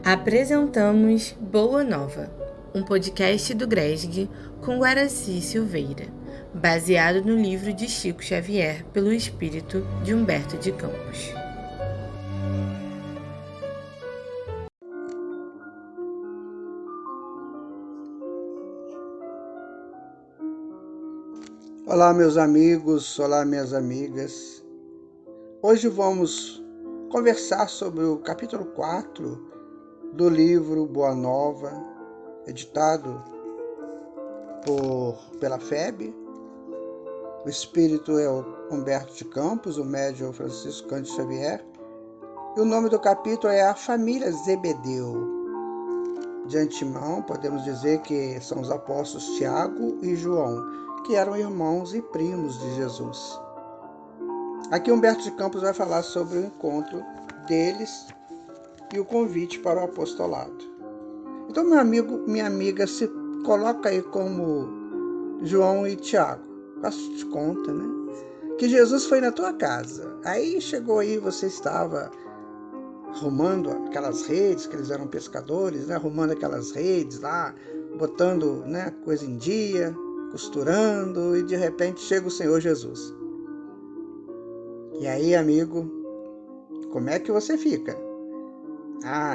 Apresentamos Boa Nova, um podcast do GRESG com Guaraci Silveira, baseado no livro de Chico Xavier pelo espírito de Humberto de Campos. Olá, meus amigos, olá, minhas amigas. Hoje vamos conversar sobre o capítulo 4 do livro Boa Nova, editado pela FEB. O espírito é o Humberto de Campos, o médium Francisco Cândido Xavier. E o nome do capítulo é A Família Zebedeu. De antemão, podemos dizer que são os apóstolos Tiago e João, que eram irmãos e primos de Jesus. Aqui Humberto de Campos vai falar sobre o encontro deles e o convite para o apostolado. Então, meu amigo, minha amiga, se coloca aí como João e Tiago. Faço de conta, né? Que Jesus foi na tua casa. Aí chegou aí, você estava arrumando aquelas redes, que eles eram pescadores, né? Arrumando aquelas redes lá, botando, né, coisa em dia, costurando, e de repente chega o Senhor Jesus. E aí, amigo, como é que você fica?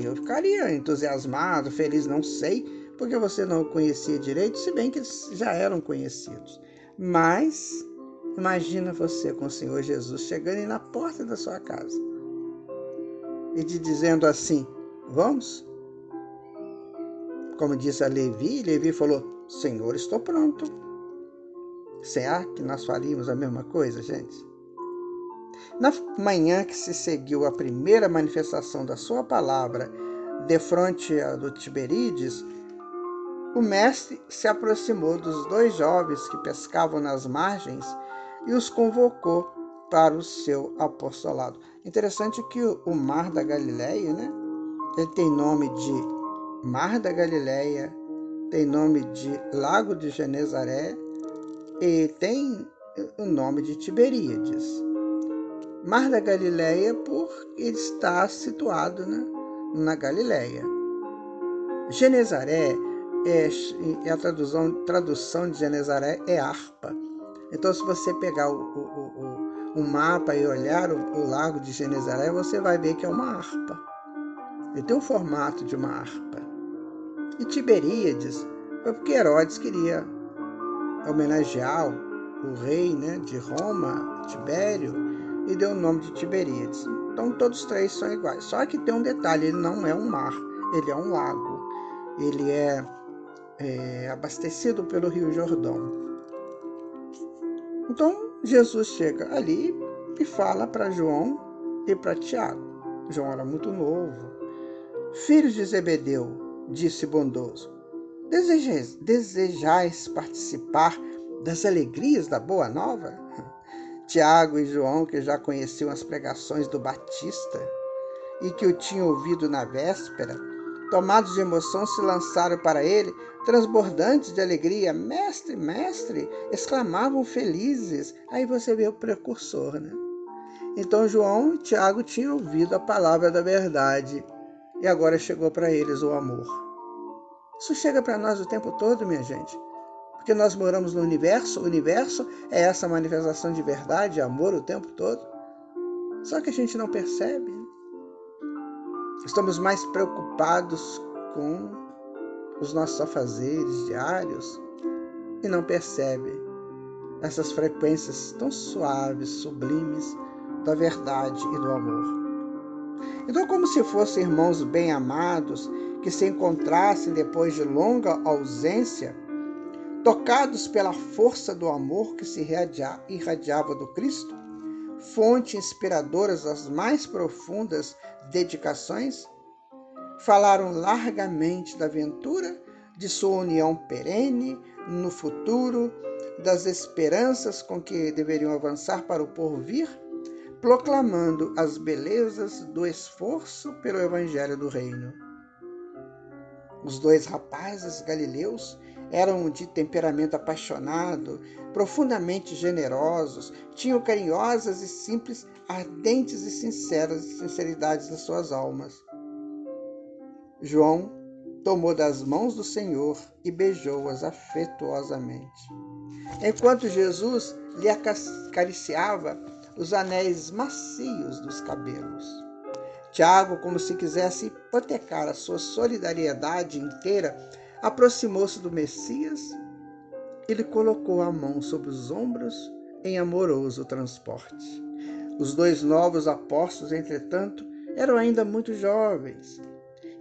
Eu ficaria entusiasmado, feliz, não sei, porque você não o conhecia direito, se bem que eles já eram conhecidos. Mas imagina você com o Senhor Jesus chegando aí na porta da sua casa e te dizendo assim: vamos? Como disse a Levi falou: Senhor, estou pronto. Será que nós faríamos a mesma coisa, gente? Na manhã que se seguiu a primeira manifestação da sua palavra defronte do Tiberíades, o mestre se aproximou dos dois jovens que pescavam nas margens e os convocou para o seu apostolado. Interessante que o Mar da Galileia, né? Ele tem nome de Mar da Galileia, tem nome de Lago de Genezaré e tem o nome de Tiberíades. Mar da Galileia porque ele está situado, né, na Galileia. Genezaré, a tradução de Genezaré é harpa. Então, se você pegar um mapa e olhar o lago de Genezaré, você vai ver que é uma harpa. Ele tem o formato de uma harpa. E Tiberíades foi porque Herodes queria homenagear o rei, né, de Roma, Tibério, e deu o nome de Tiberíades. Então todos três são iguais. Só que tem um detalhe: ele não é um mar, ele é um lago. Ele é abastecido pelo Rio Jordão. Então Jesus chega ali e fala para João e para Tiago. João era muito novo. Filhos de Zebedeu, disse bondoso, desejais participar das alegrias da Boa Nova? Tiago e João, que já conheciam as pregações do Batista e que o tinham ouvido na véspera, tomados de emoção, se lançaram para ele, transbordantes de alegria. Mestre, mestre, exclamavam felizes. Aí você vê o precursor, né? Então João e Tiago tinham ouvido a palavra da verdade e agora chegou para eles o amor. Isso chega para nós o tempo todo, minha gente. Porque nós moramos no universo, o universo é essa manifestação de verdade, de amor o tempo todo. Só que a gente não percebe. Estamos mais preocupados com os nossos afazeres diários e não percebe essas frequências tão suaves, sublimes da verdade e do amor. Então, como se fossem irmãos bem-amados que se encontrassem depois de longa ausência, tocados pela força do amor que se irradiava do Cristo, fonte inspiradora das mais profundas dedicações, falaram largamente da aventura de sua união perene no futuro, das esperanças com que deveriam avançar para o porvir, proclamando as belezas do esforço pelo Evangelho do Reino. Os dois rapazes galileus eram de temperamento apaixonado, profundamente generosos, tinham carinhosas e simples, ardentes e sinceras sinceridades das suas almas. João tomou das mãos do Senhor e beijou-as afetuosamente, enquanto Jesus lhe acariciava os anéis macios dos cabelos. Tiago, como se quisesse hipotecar a sua solidariedade inteira, aproximou-se do Messias e lhe colocou a mão sobre os ombros em amoroso transporte. Os dois novos apóstolos, entretanto, eram ainda muito jovens,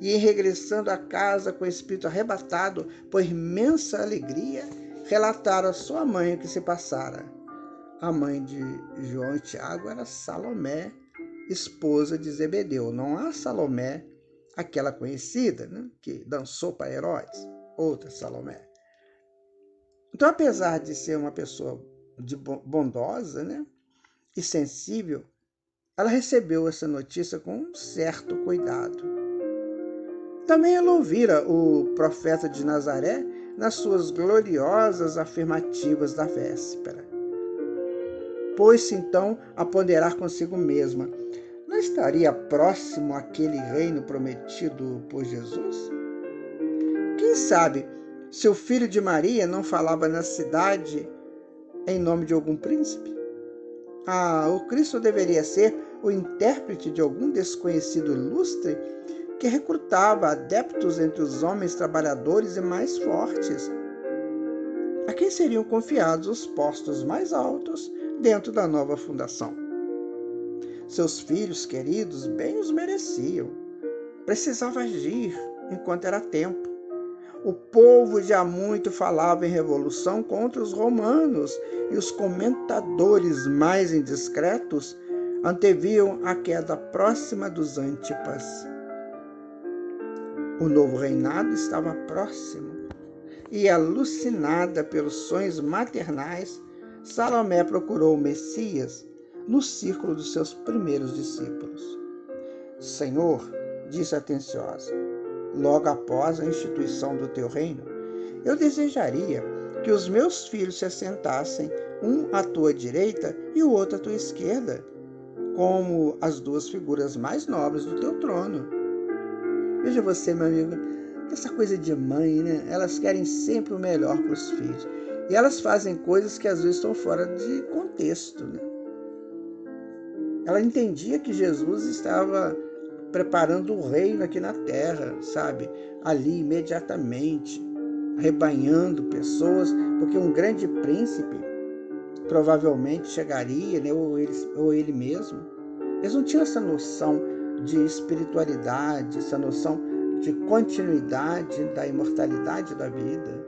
e, regressando à casa com o espírito arrebatado por imensa alegria, relataram à sua mãe o que se passara. A mãe de João e Tiago era Salomé, esposa de Zebedeu. Não a Salomé, aquela conhecida, né, que dançou para Herodes, outra Salomé. Então, apesar de ser uma pessoa bondosa, né, e sensível, ela recebeu essa notícia com um certo cuidado. Também ela ouvira o profeta de Nazaré nas suas gloriosas afirmativas da véspera. Pôs-se então a ponderar consigo mesma: não estaria próximo aquele reino prometido por Jesus? Quem sabe se o filho de Maria não falava na cidade em nome de algum príncipe? O Cristo deveria ser o intérprete de algum desconhecido ilustre que recrutava adeptos entre os homens trabalhadores e mais fortes. A quem seriam confiados os postos mais altos dentro da nova fundação? Seus filhos queridos bem os mereciam. Precisava agir enquanto era tempo. O povo já muito falava em revolução contra os romanos, e os comentadores mais indiscretos anteviam a queda próxima dos Antipas. O novo reinado estava próximo, e, alucinada pelos sonhos maternais, Salomé procurou o Messias no círculo dos seus primeiros discípulos. Senhor, disse atenciosa, logo após a instituição do teu reino, eu desejaria que os meus filhos se assentassem, um à tua direita e o outro à tua esquerda, como as duas figuras mais nobres do teu trono. Veja você, meu amigo, essa coisa de mãe, né? Elas querem sempre o melhor para os filhos. E elas fazem coisas que às vezes estão fora de contexto, né? Ela entendia que Jesus estava preparando o reino aqui na terra, sabe? Ali, imediatamente, arrebanhando pessoas, porque um grande príncipe provavelmente chegaria, né? ou ele mesmo. Eles não tinham essa noção de espiritualidade, essa noção de continuidade da imortalidade da vida,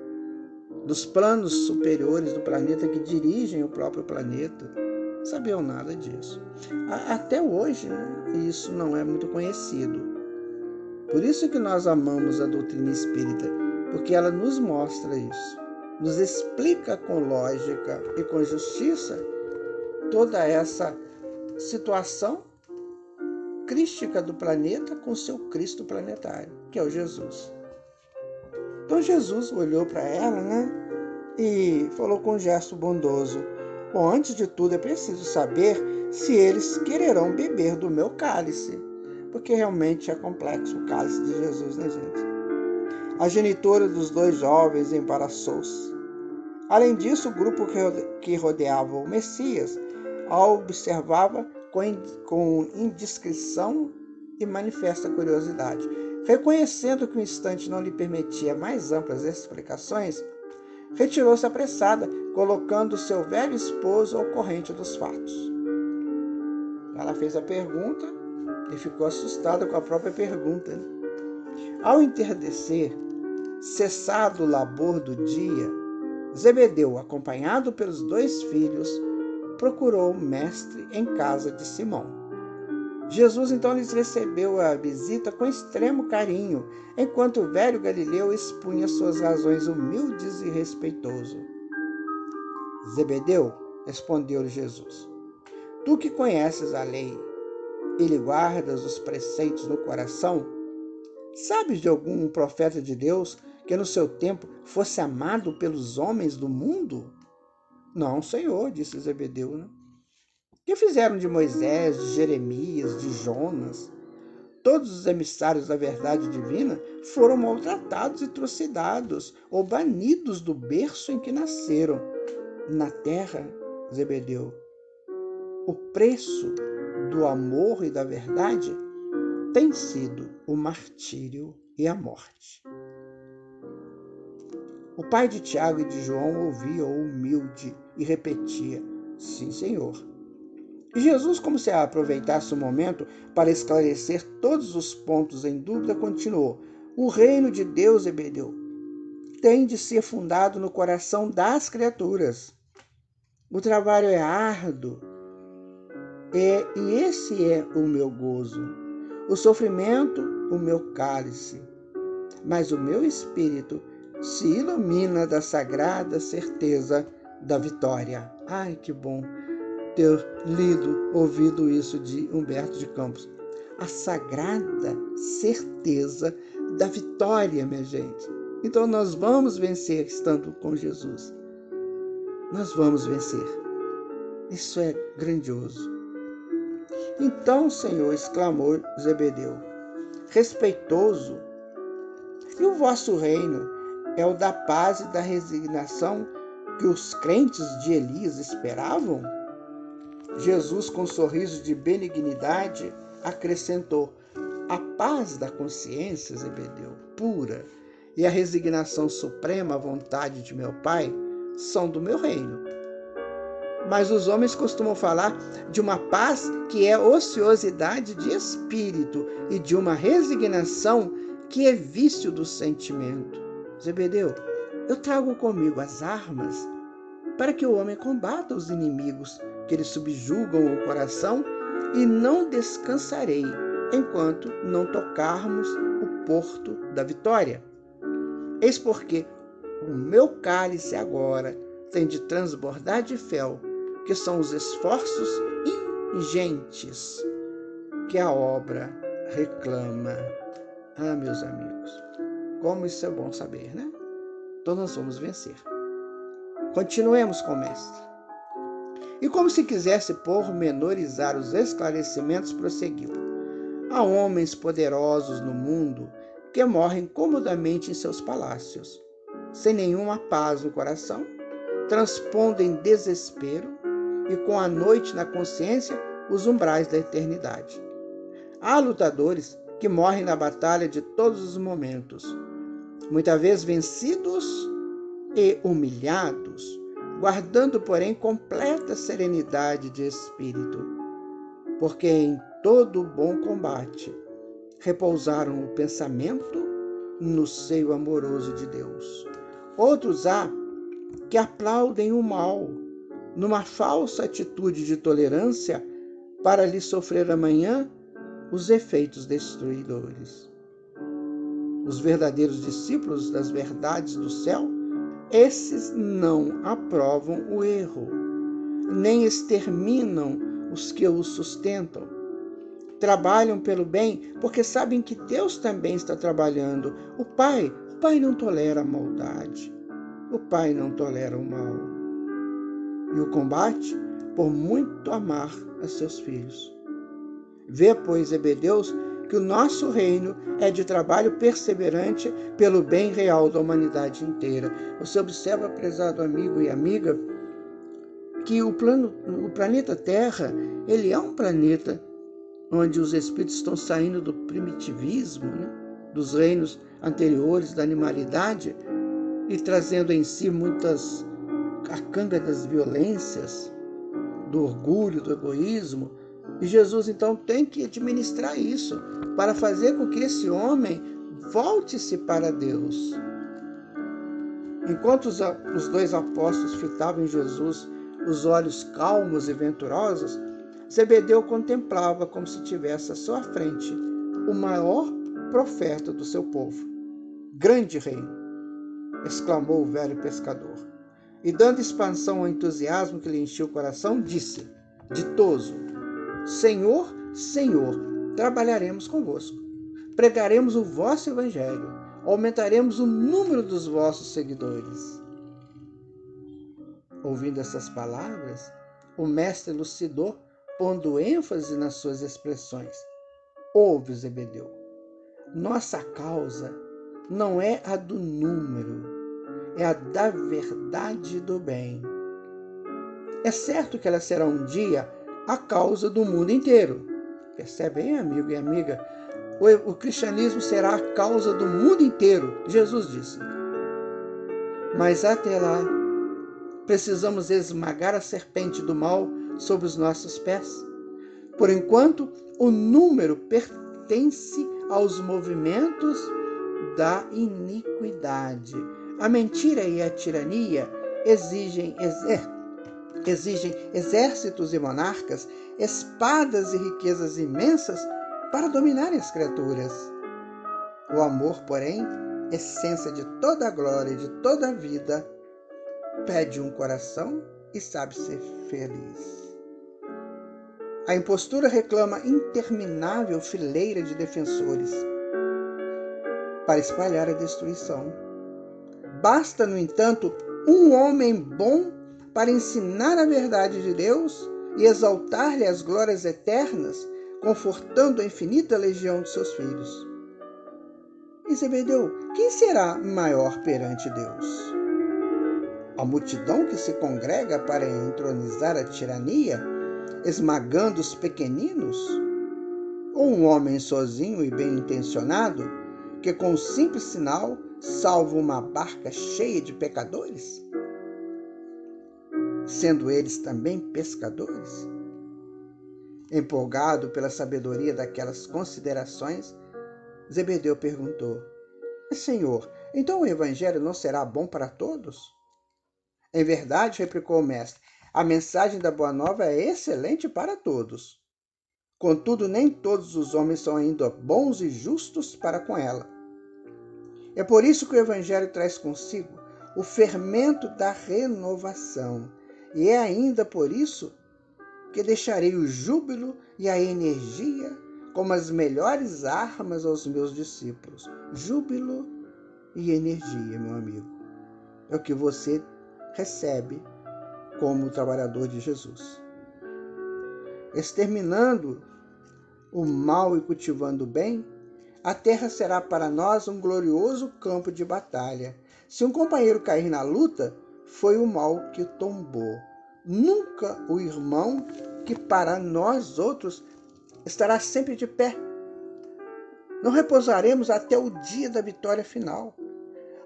dos planos superiores do planeta que dirigem o próprio planeta. Não sabiam nada disso. Até hoje, né, isso não é muito conhecido. Por isso que nós amamos a doutrina espírita, porque ela nos mostra isso, nos explica com lógica e com justiça toda essa situação crística do planeta com seu Cristo planetário, que é o Jesus. Então Jesus olhou para ela, né, e falou com um gesto bondoso: bom, antes de tudo é preciso saber se eles quererão beber do meu cálice, porque realmente é complexo o cálice de Jesus, né, gente? A genitora dos dois jovens embaraçou-se. Além disso, o grupo que rodeava o Messias a observava com indiscrição e manifesta curiosidade. Reconhecendo que o instante não lhe permitia mais amplas explicações, retirou-se apressada, colocando seu velho esposo ao corrente dos fatos. Ela fez a pergunta e ficou assustada com a própria pergunta. Ao entardecer, cessado o labor do dia, Zebedeu, acompanhado pelos dois filhos, procurou o mestre em casa de Simão. Jesus então lhes recebeu a visita com extremo carinho, enquanto o velho Galileu expunha suas razões humildes e respeitoso. Zebedeu, respondeu-lhe Jesus, tu que conheces a lei e lhe guardas os preceitos no coração, sabes de algum profeta de Deus que no seu tempo fosse amado pelos homens do mundo? Não, Senhor, disse Zebedeu, né? Que fizeram de Moisés, de Jeremias, de Jonas? todos os emissários da verdade divina foram maltratados e trucidados ou banidos do berço em que nasceram. Na terra, Zebedeu, o preço do amor e da verdade tem sido o martírio e a morte. O pai de Tiago e de João ouvia o humilde e repetia: sim, Senhor. E Jesus, como se aproveitasse o momento para esclarecer todos os pontos em dúvida, continuou: o reino de Deus, Zebedeu, tem de ser fundado no coração das criaturas. O trabalho é árduo, e esse é o meu gozo. O sofrimento, o meu cálice. Mas o meu espírito se ilumina da sagrada certeza da vitória. Ai, que bom ter ouvido isso de Humberto de Campos. A sagrada certeza da vitória, minha gente. Então nós vamos vencer estando com Jesus. Nós vamos vencer. Isso é grandioso. Então, Senhor, exclamou Zebedeu, respeitoso, e o vosso reino é o da paz e da resignação que os crentes de Elias esperavam? Jesus, com um sorriso de benignidade, acrescentou: a paz da consciência, Zebedeu, pura, e a resignação suprema à vontade de meu Pai são do meu reino. Mas os homens costumam falar de uma paz que é ociosidade de espírito e de uma resignação que é vício do sentimento. Zebedeu, eu trago comigo as armas para que o homem combata os inimigos que lhe subjugam o coração, e não descansarei enquanto não tocarmos o porto da vitória. Eis porque o meu cálice agora tem de transbordar de fel, que são os esforços ingentes que a obra reclama. Ah, meus amigos, como isso é bom saber, né? Então nós vamos vencer. Continuemos com o mestre. E como se quisesse pormenorizar os esclarecimentos, prosseguiu: há homens poderosos no mundo que morrem comodamente em seus palácios, sem nenhuma paz no coração, transpondem desespero e com a noite na consciência os umbrais da eternidade. Há lutadores que morrem na batalha de todos os momentos, muitas vezes vencidos e humilhados, guardando, porém, completa serenidade de espírito, porque em todo bom combate repousaram o pensamento no seio amoroso de Deus. Outros há que aplaudem o mal, numa falsa atitude de tolerância, para lhe sofrer amanhã os efeitos destruidores. Os verdadeiros discípulos das verdades do céu, esses não aprovam o erro, nem exterminam os que o sustentam. Trabalham pelo bem porque sabem que Deus também está trabalhando. O Pai não tolera a maldade. O Pai não tolera o mal. E o combate por muito amar a seus filhos. Vê, pois, Zebedeus, que o nosso reino é de trabalho perseverante pelo bem real da humanidade inteira. Você observa, prezado amigo e amiga, que o planeta Terra, ele é um planeta onde os espíritos estão saindo do primitivismo, né? Dos reinos anteriores da animalidade, e trazendo em si a canga das violências, do orgulho, do egoísmo. E Jesus, então, tem que administrar isso para fazer com que esse homem volte-se para Deus. Enquanto os dois apóstolos fitavam em Jesus os olhos calmos e venturosos, Zebedeu contemplava como se tivesse à sua frente o maior profeta do seu povo. Grande rei! Exclamou o velho pescador. E dando expansão ao entusiasmo que lhe enchia o coração, disse, ditoso: Senhor, Senhor, trabalharemos convosco. Pregaremos o vosso evangelho. Aumentaremos o número dos vossos seguidores. Ouvindo essas palavras, o mestre elucidou, pondo ênfase nas suas expressões. Ouve, Zebedeu, nossa causa não é a do número, é a da verdade e do bem. É certo que ela será um dia a causa do mundo inteiro. Percebe aí, amigo e amiga? O cristianismo será a causa do mundo inteiro, Jesus disse. Mas até lá, precisamos esmagar a serpente do mal sob os nossos pés. Por enquanto, o número pertence aos movimentos da iniquidade. A mentira e a tirania exigem exércitos e monarcas, espadas e riquezas imensas para dominarem as criaturas. O amor, porém, essência de toda a glória e de toda a vida, pede um coração e sabe ser feliz. A impostura reclama interminável fileira de defensores para espalhar a destruição. Basta, no entanto, um homem bom para ensinar a verdade de Deus e exaltar-lhe as glórias eternas, confortando a infinita legião de seus filhos. E Zebedeu, quem será maior perante Deus? A multidão que se congrega para entronizar a tirania, esmagando os pequeninos? Ou um homem sozinho e bem-intencionado, que com um simples sinal salva uma barca cheia de pecadores? Sendo eles também pescadores? Empolgado pela sabedoria daquelas considerações, Zebedeu perguntou: Senhor, então o evangelho não será bom para todos? Em verdade, replicou o mestre, a mensagem da Boa Nova é excelente para todos. Contudo, nem todos os homens são ainda bons e justos para com ela. É por isso que o evangelho traz consigo o fermento da renovação. E é ainda por isso que deixarei o júbilo e a energia como as melhores armas aos meus discípulos. Júbilo e energia, meu amigo, é o que você recebe como trabalhador de Jesus. Exterminando o mal e cultivando o bem, a terra será para nós um glorioso campo de batalha. Se um companheiro cair na luta, foi o mal que tombou. Nunca o irmão que para nós outros estará sempre de pé. Não repousaremos até o dia da vitória final.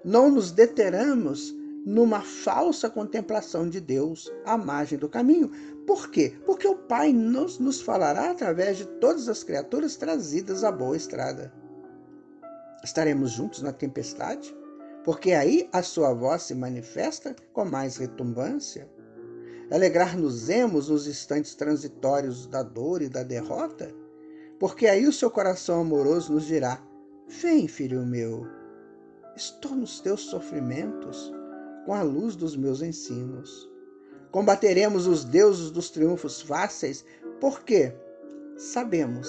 Não nos deteramos numa falsa contemplação de Deus à margem do caminho. Por quê? Porque o Pai nos falará através de todas as criaturas trazidas à boa estrada. Estaremos juntos na tempestade, porque aí a sua voz se manifesta com mais retumbância. Alegrar-nos-emos nos instantes transitórios da dor e da derrota, porque aí o seu coração amoroso nos dirá: vem, filho meu, estou nos teus sofrimentos com a luz dos meus ensinos. Combateremos os deuses dos triunfos fáceis, porque sabemos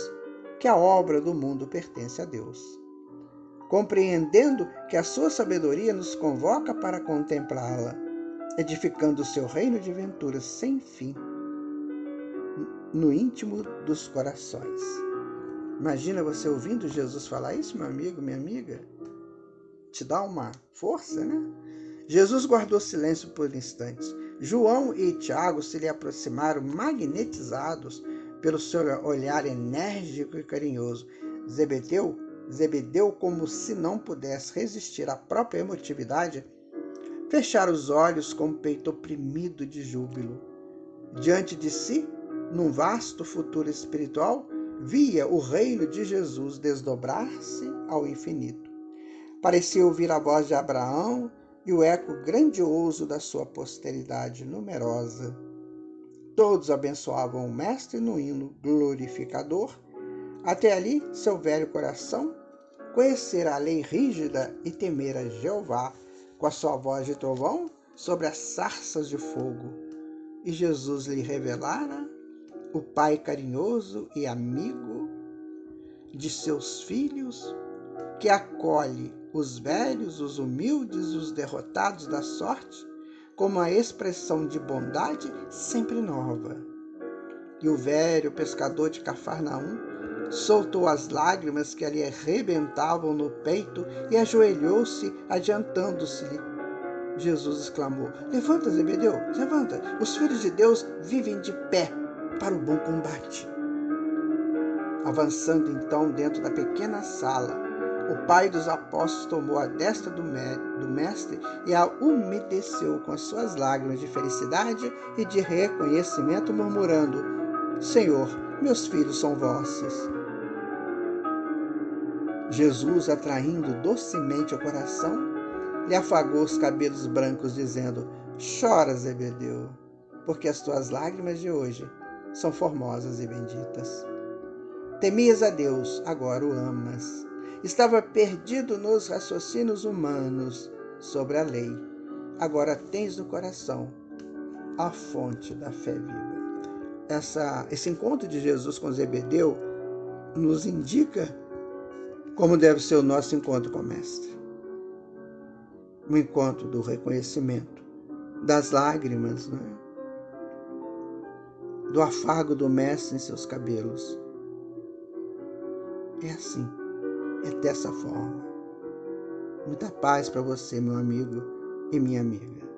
que a obra do mundo pertence a Deus. Compreendendo que a sua sabedoria nos convoca para contemplá-la, edificando o seu reino de venturas sem fim no íntimo dos corações. Imagina você ouvindo Jesus falar isso, meu amigo, minha amiga? Te dá uma força, né? Jesus guardou silêncio por instantes. João e Tiago se lhe aproximaram magnetizados pelo seu olhar enérgico e carinhoso. Zebedeu, como se não pudesse resistir à própria emotividade, fechara os olhos com o peito oprimido de júbilo. Diante de si, num vasto futuro espiritual, via o reino de Jesus desdobrar-se ao infinito. Parecia ouvir a voz de Abraão e o eco grandioso da sua posteridade numerosa. Todos abençoavam o Mestre no hino glorificador. Até ali, seu velho coração conhecera a lei rígida e temera Jeová com a sua voz de trovão sobre as sarças de fogo. E Jesus lhe revelara o Pai carinhoso e amigo de seus filhos, que acolhe os velhos, os humildes, os derrotados da sorte, como a expressão de bondade sempre nova. E o velho pescador de Cafarnaum soltou as lágrimas que lhe arrebentavam no peito e ajoelhou-se, adiantando-se-lhe. Jesus exclamou: Levanta, Zebedeu, levanta. Os filhos de Deus vivem de pé para o bom combate. Avançando então dentro da pequena sala, o pai dos apóstolos tomou a destra do mestre e a umedeceu com as suas lágrimas de felicidade e de reconhecimento, murmurando: Senhor, meus filhos são vossos. Jesus, atraindo docemente o coração, lhe afagou os cabelos brancos, dizendo: Chora, Zebedeu, porque as tuas lágrimas de hoje são formosas e benditas. Temias a Deus, agora o amas. Estava perdido nos raciocínios humanos sobre a lei. Agora tens no coração a fonte da fé viva. Esse encontro de Jesus com Zebedeu nos indica como deve ser o nosso encontro com o Mestre. Um encontro do reconhecimento, das lágrimas, né? Do afago do Mestre em seus cabelos. É assim, é dessa forma. Muita paz para você, meu amigo e minha amiga.